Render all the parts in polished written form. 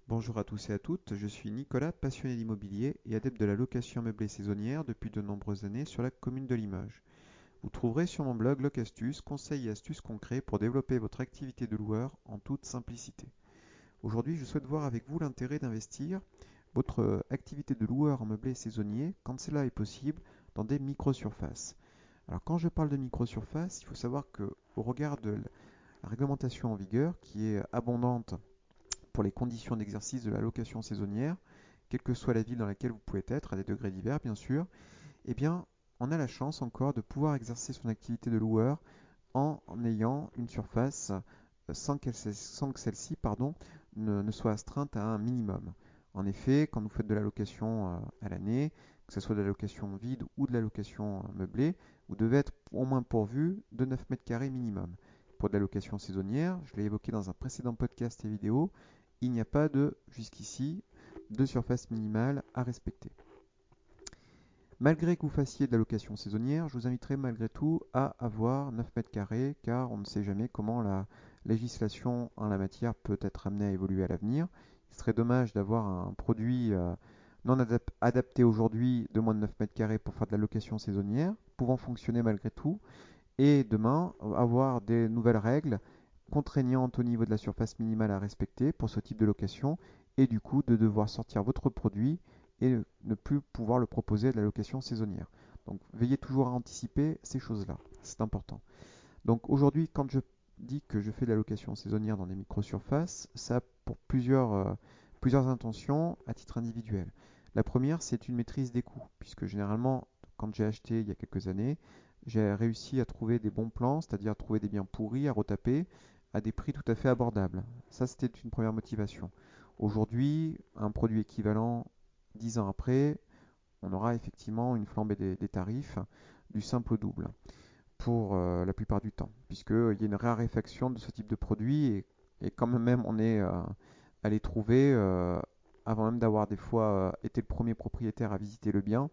Bonjour à tous et à toutes, je suis Nicolas, passionné d'immobilier et adepte de la location meublée saisonnière depuis de nombreuses années sur la commune de Limoges. Vous trouverez sur mon blog Locastus conseils et astuces concrets pour développer votre activité de loueur en toute simplicité. Aujourd'hui, je souhaite voir avec vous l'intérêt d'investir votre activité de loueur en meublé saisonnier, quand cela est possible, dans des micro-surfaces. Alors quand je parle de micro-surfaces, il faut savoir que au regard de la réglementation en vigueur, qui est abondante pour les conditions d'exercice de la location saisonnière, quelle que soit la ville dans laquelle vous pouvez être, à des degrés divers bien sûr, eh bien, on a la chance encore de pouvoir exercer son activité de loueur en ayant une surface sans que celle-ci ne soit astreinte à un minimum. En effet, quand vous faites de la location à l'année, que ce soit de la location vide ou de la location meublée, vous devez être au moins pourvu de 9 mètres carrés minimum. Pour de la location saisonnière, je l'ai évoqué dans un précédent podcast et vidéo, il n'y a pas jusqu'ici, de surface minimale à respecter. Malgré que vous fassiez de la location saisonnière, je vous inviterai malgré tout à avoir 9 mètres carrés car on ne sait jamais comment la législation en la matière peut être amenée à évoluer à l'avenir. Il serait dommage d'avoir un produit non adapté aujourd'hui de moins de 9 mètres carrés pour faire de la location saisonnière, pouvant fonctionner malgré tout, et demain avoir des nouvelles règles contraignantes au niveau de la surface minimale à respecter pour ce type de location et du coup de devoir sortir votre produit et ne plus pouvoir le proposer à de la location saisonnière. Donc veillez toujours à anticiper ces choses-là, c'est important. Donc aujourd'hui, quand je dis que je fais de la location saisonnière dans des micro-surfaces, ça a pour plusieurs intentions à titre individuel. La première, c'est une maîtrise des coûts, puisque généralement, quand j'ai acheté il y a quelques années, j'ai réussi à trouver des bons plans, c'est-à-dire à trouver des biens pourris, à retaper, à des prix tout à fait abordables. Ça, c'était une première motivation. Aujourd'hui, un produit équivalent, 10 ans après, on aura effectivement une flambée des tarifs du simple au double pour la plupart du temps, puisqu'il y a une raréfaction de ce type de produit et quand même on est à les trouver avant même d'avoir des fois été le premier propriétaire à visiter le bien.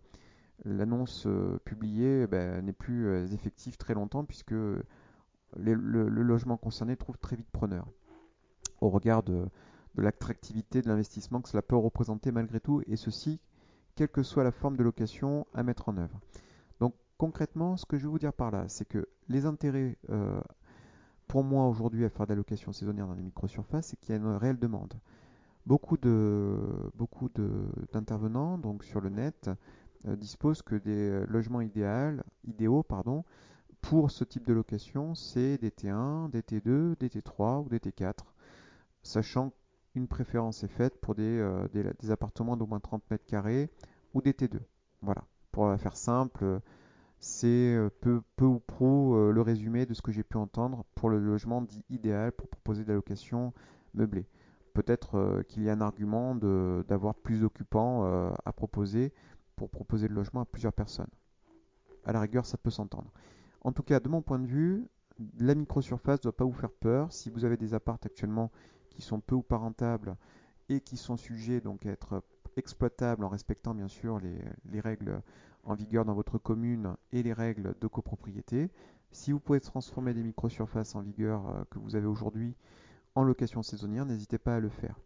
L'annonce publiée n'est plus effective très longtemps puisque le logement concerné trouve très vite preneur au regard de l'attractivité de l'investissement que cela peut représenter malgré tout, et ceci, quelle que soit la forme de location à mettre en œuvre. Donc concrètement, ce que je vais vous dire par là, c'est que les intérêts pour moi aujourd'hui à faire de la location saisonnière dans les micro-surfaces, c'est qu'il y a une réelle demande. D'intervenants donc sur le net disposent que des logements idéaux pour ce type de location, c'est des T1, des T2, des T3 ou des T4, sachant qu'une préférence est faite pour des appartements d'au moins 30 mètres carrés ou des T2. Voilà, pour la faire simple, c'est peu ou prou le résumé de ce que j'ai pu entendre pour le logement dit idéal pour proposer de la location meublée. Peut-être qu'il y a un argument d'avoir plus d'occupants à proposer pour proposer le logement à plusieurs personnes. À la rigueur, ça peut s'entendre. En tout cas, de mon point de vue, la microsurface ne doit pas vous faire peur. Si vous avez des apparts actuellement qui sont peu ou pas rentables et qui sont sujets donc à être exploitables en respectant bien sûr les règles en vigueur dans votre commune et les règles de copropriété, si vous pouvez transformer des microsurfaces en vigueur que vous avez aujourd'hui en location saisonnière, n'hésitez pas à le faire.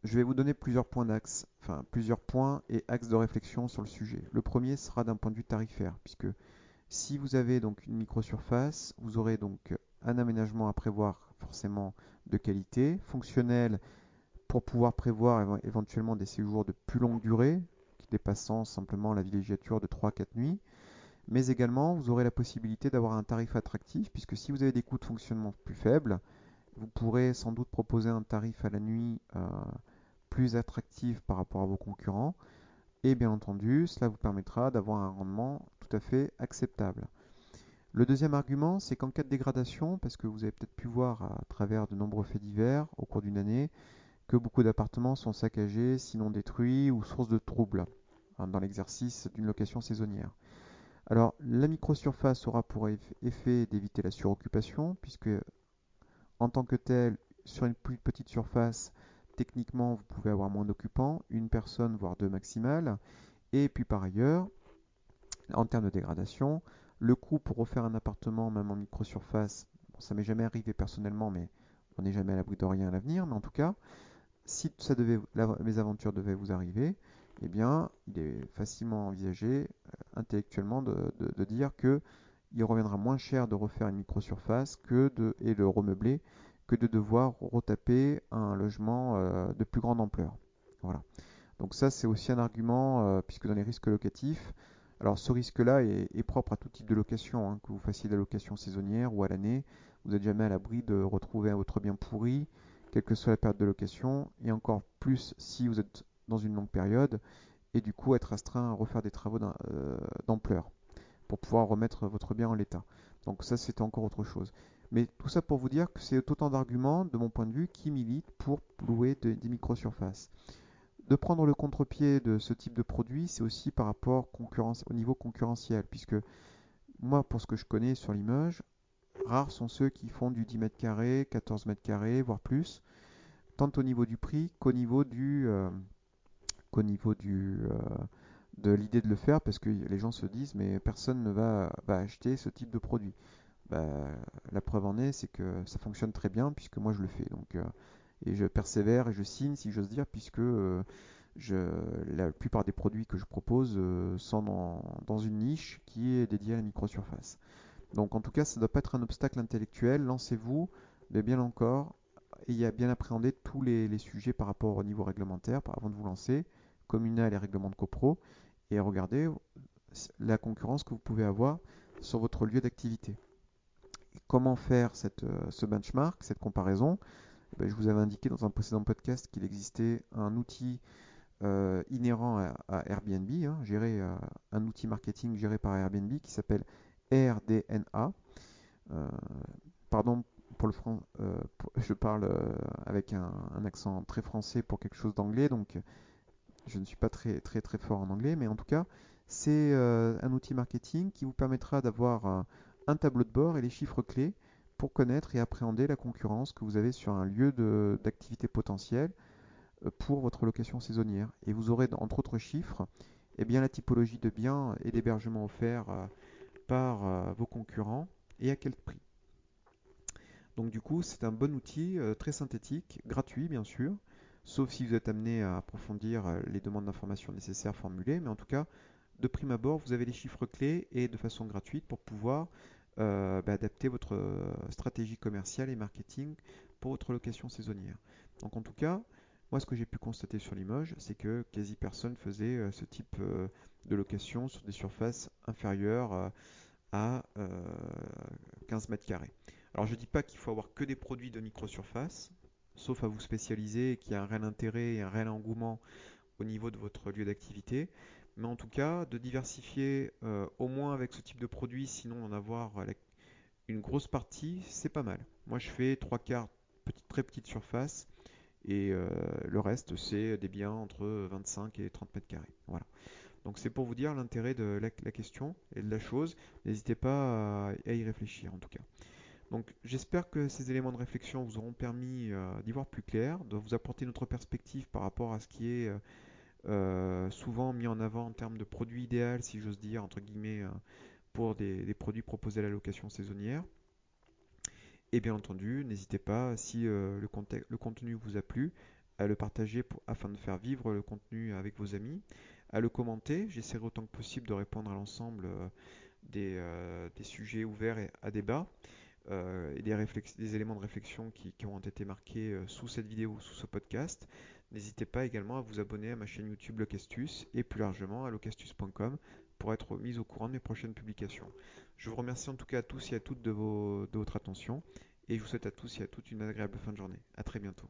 Je vais vous donner plusieurs points et axes de réflexion sur le sujet. Le premier sera d'un point de vue tarifaire, puisque si vous avez donc une microsurface, vous aurez donc un aménagement à prévoir forcément de qualité, fonctionnel pour pouvoir prévoir éventuellement des séjours de plus longue durée, qui dépassant simplement la villégiature de 3 à 4 nuits. Mais également, vous aurez la possibilité d'avoir un tarif attractif, puisque si vous avez des coûts de fonctionnement plus faibles, vous pourrez sans doute proposer un tarif à la nuit plus attractif par rapport à vos concurrents. Et bien entendu, cela vous permettra d'avoir un rendement tout à fait acceptable. Le deuxième argument, c'est qu'en cas de dégradation, parce que vous avez peut-être pu voir à travers de nombreux faits divers au cours d'une année, que beaucoup d'appartements sont saccagés, sinon détruits ou source de troubles dans l'exercice d'une location saisonnière. Alors, la microsurface aura pour effet d'éviter la suroccupation, puisque en tant que telle, sur une plus petite surface, techniquement, vous pouvez avoir moins d'occupants, une personne, voire deux maximales. Et puis par ailleurs, en termes de dégradation, le coût pour refaire un appartement, même en microsurface, bon, ça m'est jamais arrivé personnellement, mais on n'est jamais à l'abri de rien à l'avenir, mais en tout cas, si mésaventures devaient vous arriver, eh bien, il est facilement envisagé intellectuellement de dire que il reviendra moins cher de refaire une microsurface et de remeubler que de devoir retaper un logement de plus grande ampleur. Voilà. Donc ça, c'est aussi un argument, puisque dans les risques locatifs, alors ce risque-là est propre à tout type de location, hein, que vous fassiez de la location saisonnière ou à l'année, vous n'êtes jamais à l'abri de retrouver votre bien pourri, quelle que soit la période de location, et encore plus si vous êtes dans une longue période, et du coup être astreint à refaire des travaux d'ampleur pour pouvoir remettre votre bien en l'état. Donc ça, c'est encore autre chose. Mais tout ça pour vous dire que c'est autant d'arguments, de mon point de vue, qui militent pour louer des microsurfaces. De prendre le contre-pied de ce type de produit, c'est aussi par rapport au niveau concurrentiel, puisque moi, pour ce que je connais sur Limoges, rares sont ceux qui font du 10 mètres carrés, 14 mètres carrés, voire plus, tant au niveau du prix qu'au niveau de l'idée de le faire, parce que les gens se disent, mais personne ne va acheter ce type de produit. Bah, la preuve en est, c'est que ça fonctionne très bien, puisque moi je le fais. Donc, et je persévère et je signe, si j'ose dire, puisque la plupart des produits que je propose sont dans une niche qui est dédiée à la microsurface. Donc en tout cas, ça ne doit pas être un obstacle intellectuel. Lancez-vous, mais bien encore, ayez à bien appréhender tous les sujets par rapport au niveau réglementaire avant de vous lancer, communal et règlement de copro, et regardez la concurrence que vous pouvez avoir sur votre lieu d'activité. Comment faire ce benchmark, cette comparaison? Ben, je vous avais indiqué dans un précédent podcast qu'il existait un outil inhérent à Airbnb, hein, un outil marketing géré par Airbnb qui s'appelle RDNA. Euh, Pardon pour je parle avec un accent très français pour quelque chose d'anglais, donc je ne suis pas très très très fort en anglais, mais en tout cas, c'est un outil marketing qui vous permettra d'avoir un tableau de bord et les chiffres clés pour connaître et appréhender la concurrence que vous avez sur un lieu d'activité potentiel pour votre location saisonnière. Et vous aurez, entre autres chiffres, eh bien, la typologie de biens et d'hébergements offerts par vos concurrents et à quel prix. Donc du coup, c'est un bon outil très synthétique, gratuit bien sûr, sauf si vous êtes amené à approfondir les demandes d'informations nécessaires formulées, mais en tout cas, de prime abord, vous avez les chiffres clés et de façon gratuite pour pouvoir adapter votre stratégie commerciale et marketing pour votre location saisonnière. Donc en tout cas, moi ce que j'ai pu constater sur Limoges, c'est que quasi personne faisait ce type de location sur des surfaces inférieures à 15 mètres carrés. Alors je ne dis pas qu'il faut avoir que des produits de microsurface, sauf à vous spécialiser et qu'il y a un réel intérêt et un réel engouement au niveau de votre lieu d'activité. Mais en tout cas, de diversifier au moins avec ce type de produit, sinon d'en avoir une grosse partie, c'est pas mal. Moi je fais trois quarts très petite surface et le reste c'est des biens entre 25 et 30 mètres carrés. Voilà. Donc c'est pour vous dire l'intérêt de la question et de la chose. N'hésitez pas à y réfléchir en tout cas. Donc j'espère que ces éléments de réflexion vous auront permis d'y voir plus clair, de vous apporter notre perspective par rapport à ce qui est souvent mis en avant en termes de produit idéal, si j'ose dire, entre guillemets, pour des produits proposés à la location saisonnière. Et bien entendu, n'hésitez pas, si le contenu vous a plu, à le partager afin de faire vivre le contenu avec vos amis, à le commenter. J'essaierai autant que possible de répondre à l'ensemble des sujets ouverts à débat et des éléments de réflexion qui ont été marqués sous cette vidéo ou sous ce podcast. N'hésitez pas également à vous abonner à ma chaîne YouTube Locastus et plus largement à locastus.com pour être mis au courant de mes prochaines publications. Je vous remercie en tout cas à tous et à toutes de votre attention et je vous souhaite à tous et à toutes une agréable fin de journée. À très bientôt.